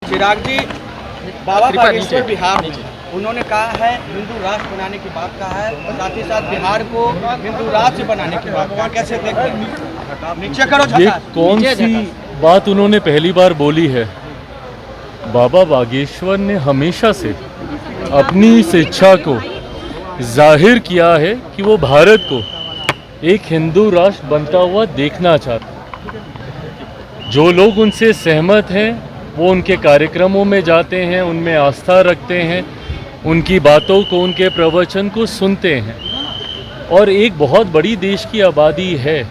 चिराग जी, बाबा बागेश्वर बिहार में उन्होंने कहा है हिंदू राष्ट्र बनाने की बात कहा है, और साथ ही साथ बिहार को हिंदू राज्य बनाने की बात कहा। कैसे देखते हैं? नीचे करो ये झकास। कौन सी बात उन्होंने पहली बार बोली है? बाबा बागेश्वर ने हमेशा से अपनी इस इच्छा को जाहिर किया है कि वो भारत को एक हिंदू राष्ट्र बनता हुआ देखना चाहते हैं। जो लोग उनसे सहमत हैं वो उनके कार्यक्रमों में जाते हैं, उनमें आस्था रखते हैं, उनकी बातों को, उनके प्रवचन को सुनते हैं। और एक बहुत बड़ी देश की आबादी है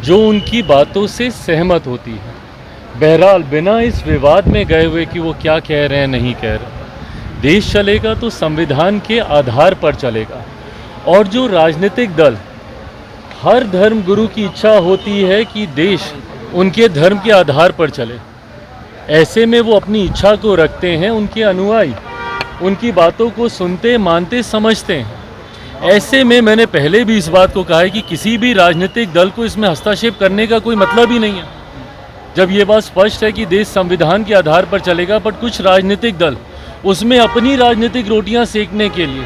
जो उनकी बातों से सहमत होती है। बहरहाल बिना इस विवाद में गए हुए कि वो क्या कह रहे हैं नहीं कह रहे, देश चलेगा तो संविधान के आधार पर चलेगा। और जो राजनीतिक दल, हर धर्म गुरु की इच्छा होती है कि देश उनके धर्म के आधार पर चले। ऐसे में वो अपनी इच्छा को रखते हैं, उनके अनुयायी उनकी बातों को सुनते, मानते, समझते हैं। ऐसे में मैंने पहले भी इस बात को कहा है कि किसी भी राजनीतिक दल को इसमें हस्तक्षेप करने का कोई मतलब ही नहीं है। जब ये बात स्पष्ट है कि देश संविधान के आधार पर चलेगा, बट कुछ राजनीतिक दल उसमें अपनी राजनीतिक रोटियां सेकने के लिए,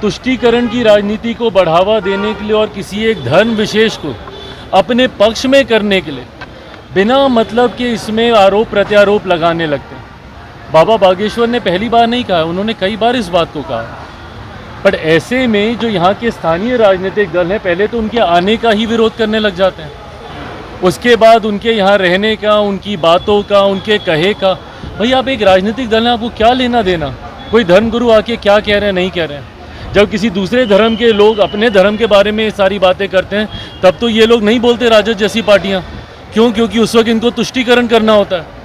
तुष्टीकरण की राजनीति को बढ़ावा देने के लिए और किसी एक धर्म विशेष को अपने पक्ष में करने के लिए बिना मतलब के इसमें आरोप प्रत्यारोप लगाने लगते हैं। बाबा बागेश्वर ने पहली बार नहीं कहा, उन्होंने कई बार इस बात को कहा। बट ऐसे में जो यहाँ के स्थानीय राजनीतिक दल हैं, पहले तो उनके आने का ही विरोध करने लग जाते हैं, उसके बाद उनके यहाँ रहने का, उनकी बातों का, उनके कहे का। भाई आप एक राजनीतिक दल हैं, आपको क्या लेना देना कोई धर्मगुरु आके क्या कह रहे हैं नहीं कह रहे हैं। जब किसी दूसरे धर्म के लोग अपने धर्म के बारे में सारी बातें करते हैं, तब तो ये लोग नहीं बोलते राजद जैसी पार्टियाँ। क्यों? क्योंकि उस वक्त इनको तुष्टीकरण करना होता है।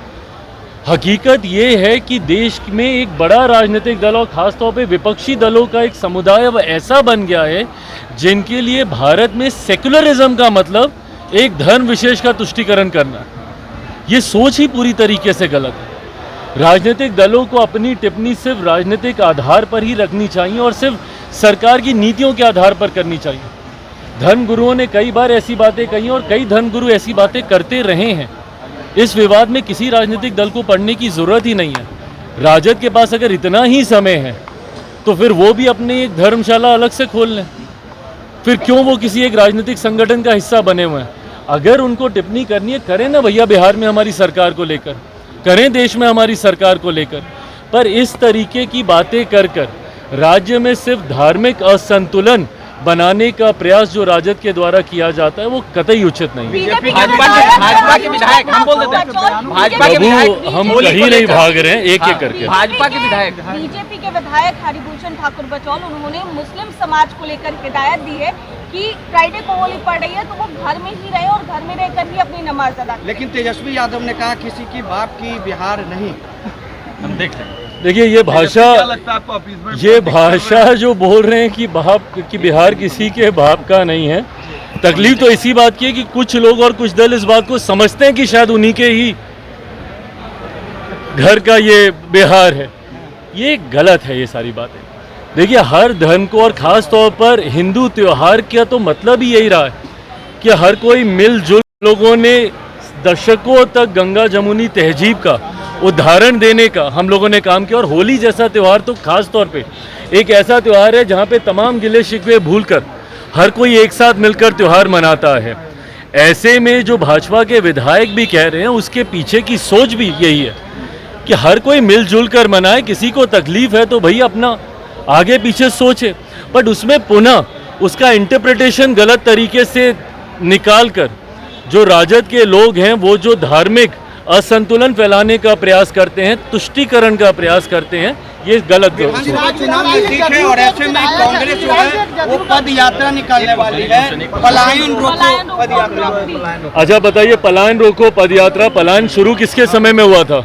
हकीकत ये है कि देश में एक बड़ा राजनीतिक दल और ख़ासतौर पे विपक्षी दलों का एक समुदाय अब ऐसा बन गया है जिनके लिए भारत में सेकुलरिज्म का मतलब एक धर्म विशेष का तुष्टीकरण करना है। ये सोच ही पूरी तरीके से गलत है। राजनीतिक दलों को अपनी टिप्पणी सिर्फ राजनीतिक आधार पर ही रखनी चाहिए और सिर्फ सरकार की नीतियों के आधार पर करनी चाहिए। धर्मगुरुओं ने कई बार ऐसी बातें कही और कई धर्मगुरु ऐसी बातें करते रहे हैं। इस विवाद में किसी राजनीतिक दल को पढ़ने की ज़रूरत ही नहीं है। राजद के पास अगर इतना ही समय है तो फिर वो भी अपनी एक धर्मशाला अलग से खोल लें। फिर क्यों वो किसी एक राजनीतिक संगठन का हिस्सा बने हुए हैं? अगर उनको टिप्पणी करनी है, करें ना भैया, बिहार में हमारी सरकार को लेकर, करें देश में हमारी सरकार को लेकर। पर इस तरीके की बातें कर कर राज्य में सिर्फ धार्मिक असंतुलन बनाने का प्रयास जो राजद के द्वारा किया जाता है वो कतई उचित नहीं है। भाजपा के विधायक, हम बोल देते हैं, भाजपा के विधायक, हम कहीं नहीं भाग रहे हैं, एक एक करके। भाजपा के विधायक, बीजेपी के विधायक हरिभूषण ठाकुर बचौल, उन्होंने मुस्लिम समाज को लेकर हिदायत दी है कि फ्राइडे को होली पड़ रही है तो वो घर में ही रहे और घर में रहकर ही अपनी नमाज अदा करें। लेकिन तेजस्वी यादव ने कहा किसी की बाप की बिहार नहीं। हम देखते हैं। देखिए ये भाषा जो बोल रहे हैं कि बाप कि बिहार किसी के बाप का नहीं है, तकलीफ तो इसी बात की है कि कुछ लोग और कुछ दल इस बात को समझते हैं कि शायद उन्हीं के ही घर का ये बिहार है। ये गलत है ये सारी बातें। देखिए हर धर्म को और ख़ास तौर पर हिंदू त्यौहार का तो मतलब ही यही रहा है कि हर कोई मिलजुल। लोगों ने दशकों तक गंगा जमुनी तहजीब का उदाहरण देने का हम लोगों ने काम किया। और होली जैसा त्यौहार तो खास तौर पे एक ऐसा त्यौहार है जहाँ पे तमाम गिले शिकवे भूलकर हर कोई एक साथ मिलकर त्यौहार मनाता है। ऐसे में जो भाजपा के विधायक भी कह रहे हैं उसके पीछे की सोच भी यही है कि हर कोई मिलजुल कर मनाए। किसी को तकलीफ है तो भाई अपना आगे पीछे सोचे, बट उसमें पुनः उसका इंटरप्रिटेशन गलत तरीके से निकाल कर जो राजद के लोग हैं वो जो धार्मिक असंतुलन फैलाने का प्रयास करते हैं, तुष्टीकरण का प्रयास करते हैं, ये गलत है। चुनाव नजदीक है और ऐसे में कांग्रेस जो है वो पद यात्रा निकालने वाली है, पलायन रोको पद यात्रा। अच्छा बताइए, पलायन रोको पद यात्रा, पलायन शुरू किसके समय में हुआ था?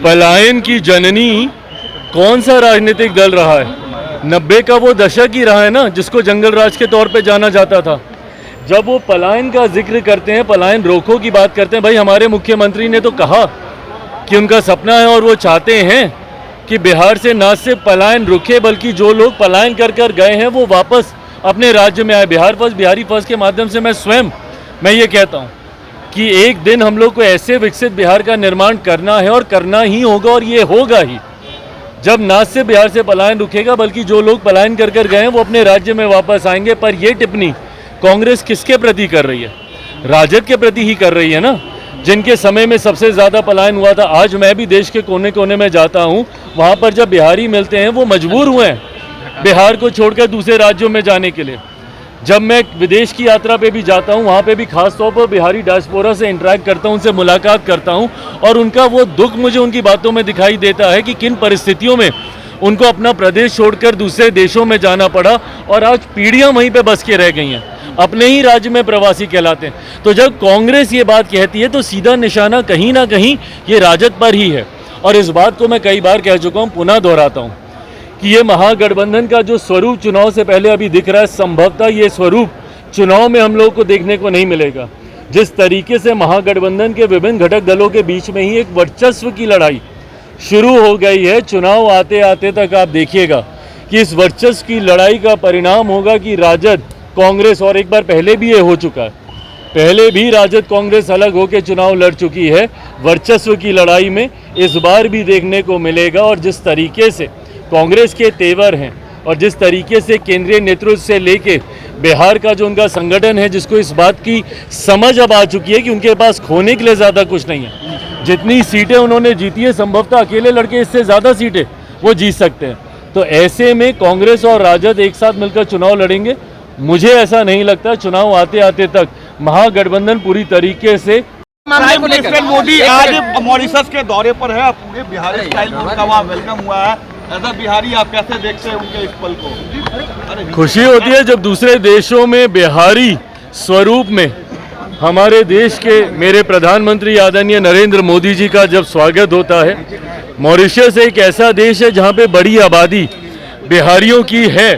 पलायन की जननी कौन सा राजनीतिक दल रहा है? 90 का वो दशक ही रहा है ना, जिसको जंगल राज के तौर पे जाना जाता था। जब वो पलायन का जिक्र करते हैं, पलायन रोको की बात करते हैं, भाई हमारे मुख्यमंत्री ने तो कहा कि उनका सपना है और वो चाहते हैं कि बिहार से न सिर्फ पलायन रुके बल्कि जो लोग पलायन कर कर गए हैं वो वापस अपने राज्य में आए। बिहार फर्स्ट, बिहारी फर्स्ट के माध्यम से मैं ये कहता हूँ कि एक दिन हम लोग को ऐसे विकसित बिहार का निर्माण करना है और करना ही होगा, और ये होगा ही जब ना सिर्फ बिहार से पलायन रुकेगा बल्कि जो लोग पलायन कर कर गए हैं वो अपने राज्य में वापस आएंगे। पर ये टिप्पणी कांग्रेस किसके प्रति कर रही है? राजद के प्रति ही कर रही है ना, जिनके समय में सबसे ज़्यादा पलायन हुआ था। आज मैं भी देश के कोने कोने में जाता हूँ, वहाँ पर जब बिहारी मिलते हैं वो मजबूर हुए हैं बिहार को छोड़कर दूसरे राज्यों में जाने के लिए। जब मैं विदेश की यात्रा पे भी जाता हूँ, वहाँ पे भी खास तौर पर बिहारी डायस्पोरा से इंटरेक्ट करता हूँ, उनसे मुलाकात करता हूँ, और उनका वो दुख मुझे उनकी बातों में दिखाई देता है कि किन परिस्थितियों में उनको अपना प्रदेश छोड़कर दूसरे देशों में जाना पड़ा, और आज पीढ़ियाँ वहीं पे बस के रह गई हैं, अपने ही राज्य में प्रवासी कहलाते हैं। तो जब कांग्रेस ये बात कहती है तो सीधा निशाना कहीं ना कहीं ये राजद पर ही है। और इस बात को मैं कई बार कह चुका हूँ, पुनः दोहराता हूँ कि ये महागठबंधन का जो स्वरूप चुनाव से पहले अभी दिख रहा है, संभवतः ये स्वरूप चुनाव में हम लोग को देखने को नहीं मिलेगा। जिस तरीके से महागठबंधन के विभिन्न घटक दलों के बीच में ही एक वर्चस्व की लड़ाई शुरू हो गई है, चुनाव आते आते तक आप देखिएगा कि इस वर्चस्व की लड़ाई का परिणाम होगा कि राजद कांग्रेस, और एक बार पहले भी ये हो चुका है, पहले भी राजद कांग्रेस अलग होकर चुनाव लड़ चुकी है, वर्चस्व की लड़ाई में इस बार भी देखने को मिलेगा। और जिस तरीके से कांग्रेस के तेवर हैं और जिस तरीके से केंद्रीय नेतृत्व से लेके बिहार का जो उनका संगठन है, जिसको इस बात की समझ अब आ चुकी है कि उनके पास खोने के लिए ज़्यादा कुछ नहीं है। जितनी सीटें उन्होंने जीती है, संभवतः अकेले लड़के इससे ज़्यादा सीटें वो जीत सकते हैं। तो ऐसे में कांग्रेस और राजद एक साथ मिलकर चुनाव लड़ेंगे। मुझे ऐसा नहीं लगता चुनाव आते आते तक महागठबंधन पूरी तरीके से। प्राइम मिनिस्टर मोदी आज मॉरिशस के दौरे पर है, पूरे बिहारी स्टाइल में उनका वहाँ वेलकम हुआ है। एज अ बिहारी आप कैसे देखते हैं उनके इस पल को? खुशी होती है जब दूसरे देशों में बिहारी स्वरूप में हमारे देश के मेरे प्रधानमंत्री आदरणीय नरेंद्र मोदी जी का जब स्वागत होता है। मॉरिशस एक ऐसा देश है जहाँ पे बड़ी आबादी बिहारियों की है,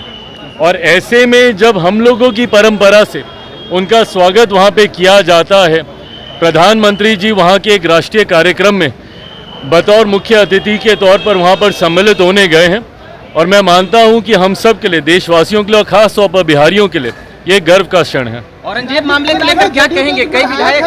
और ऐसे में जब हम लोगों की परंपरा से उनका स्वागत वहाँ पे किया जाता है, प्रधानमंत्री जी वहाँ के एक राष्ट्रीय कार्यक्रम में बतौर मुख्य अतिथि के तौर पर वहाँ पर सम्मिलित होने गए हैं, और मैं मानता हूँ कि हम सब के लिए, देशवासियों के लिए और खास तौर पर बिहारियों के लिए ये गर्व का क्षण है। औरंगजेब मामले को लेकर क्या कहेंगे? कई विधायक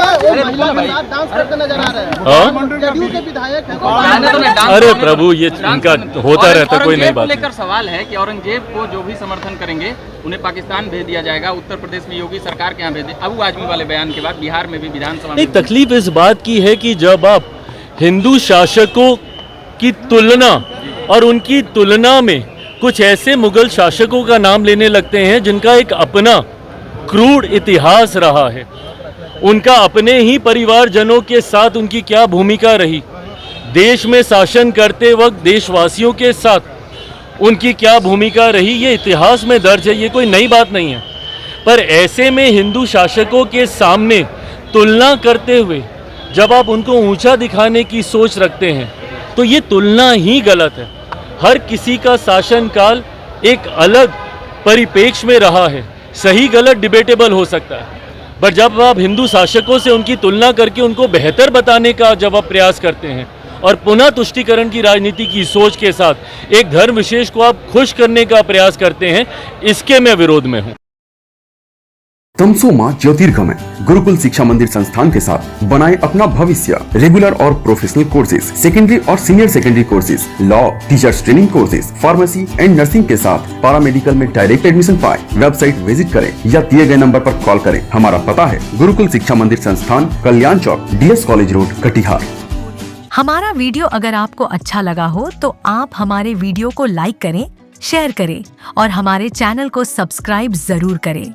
अरे प्रभु, ये इनका होता रहता, कोई नई बात लेकर सवाल है कि औरंगजेब को जो भी समर्थन करेंगे उन्हें पाकिस्तान भेज दिया जाएगा, उत्तर प्रदेश में योगी सरकार के यहाँ भेज दिया। अबू आजमी वाले बयान के बाद बिहार में भी विधानसभा एक तकलीफ इस बात की है कि जब आप हिंदू शासकों की तुलना और उनकी तुलना में कुछ ऐसे मुगल शासकों का नाम लेने लगते हैं जिनका एक अपना क्रूर इतिहास रहा है, उनका अपने ही परिवारजनों के साथ उनकी क्या भूमिका रही, देश में शासन करते वक्त देशवासियों के साथ उनकी क्या भूमिका रही, ये इतिहास में दर्ज है, ये कोई नई बात नहीं है। पर ऐसे में हिंदू शासकों के सामने तुलना करते हुए जब आप उनको ऊंचा दिखाने की सोच रखते हैं तो ये तुलना ही गलत है। हर किसी का शासनकाल एक अलग परिप्रेक्ष्य में रहा है, सही गलत डिबेटेबल हो सकता है, पर जब आप हिंदू शासकों से उनकी तुलना करके उनको बेहतर बताने का जब आप प्रयास करते हैं और पुनः तुष्टीकरण की राजनीति की सोच के साथ एक धर्म विशेष को आप खुश करने का प्रयास करते हैं, इसके मैं विरोध में हूँ। तमसोमा ज्योतिर्गमय गुरुकुल शिक्षा मंदिर संस्थान के साथ बनाए अपना भविष्य। रेगुलर और प्रोफेशनल कोर्सेज, सेकेंडरी और senior secondary courses, law, teachers training courses, pharmacy and nursing के साथ पैरामेडिकल में डायरेक्ट एडमिशन पाए। वेबसाइट विजिट करें या दिए गए नंबर पर कॉल करें। हमारा पता है गुरुकुल शिक्षा मंदिर संस्थान, कल्याण चौक, DS कॉलेज रोड, कटिहार। हमारा वीडियो अगर आपको अच्छा लगा हो तो आप हमारे वीडियो को लाइक करें, शेयर करें और हमारे चैनल को सब्सक्राइब जरूर करें।